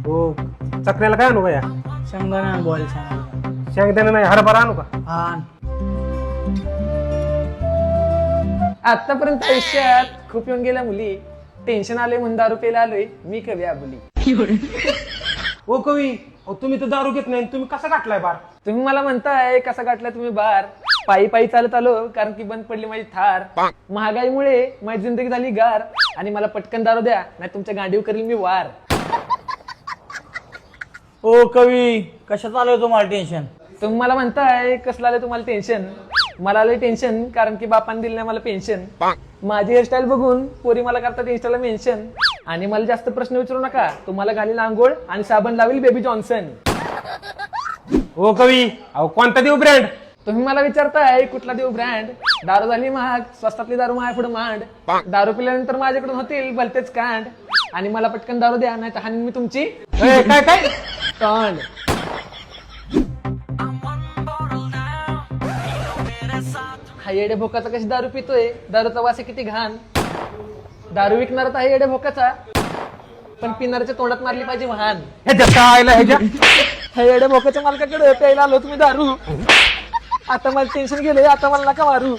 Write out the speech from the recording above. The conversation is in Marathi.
हो चकऱ्याला काय आणू का या शेंगदाणा बॉल सांगा. शेंगदाणा नाही हरभरा आणू का? हा आतापर्यंत आयुष्यात खूप येऊन गेल्या मुली. टेन्शन आले म्हणून दारू प्यायला आलोय मी कवी आबुली. ओ कवी अहो, तुम्ही तर दारू घेत नाही तुम्ही कसा गाठलाय बार? तुम्ही मला म्हणताय कसा गाठला तुम्ही बार. पायी पायी चालत आलो कारण की बंद पडली माझी थार. महागाईमुळे माझी जिंदगी झाली गार आणि मला पटकन दारू द्या नाही तुमच्या गांडीव करील मी वार. ओ कवी कशात आलोय तुम्हाला टेन्शन? तुम्ही मला म्हणताय कसलं आलं तुम्हाला टेन्शन. मला आलंय टेन्शन कारण की बापाने दिलं नाही मला पेन्शन. माझी हेअरस्टाईल बघून पोरी मला करतात इंस्टाला मेन्शन. आणि मला जास्त प्रश्न विचारू नका तुम्हाला घालील आंघोळ आणि साबण लावेल बेबी जॉन्सन. ओ कवी अहो कोणता देऊ ब्रँड? तुम्ही मला विचारताय कुठला देऊ ब्रँड. दारू झाली महाग स्वस्तातली दारू माझ्या पुढे मांड. दारू पिल्यानंतर माझ्याकडून होतील भलतेच कांड. आणि मला पटकन दारू द्या नाही तर हाणीन मी तुमची काय काय कांड. हा येडे भोकाचा कशी दारू पितोय. दारूचा वास आहे किती घाण. दारू विकणारा तर हा येडे भोकाचा पण पिणाऱ्याच्या तोंडात मारली पाहिजे वाहन. ह्याच्या आयला ह्याच्या ह्या येड्या भोकाच्या मालकाकडे प्यायला आलो तुम्ही दारू. आता मला टेन्शन गेलंय आता मला नका मारू.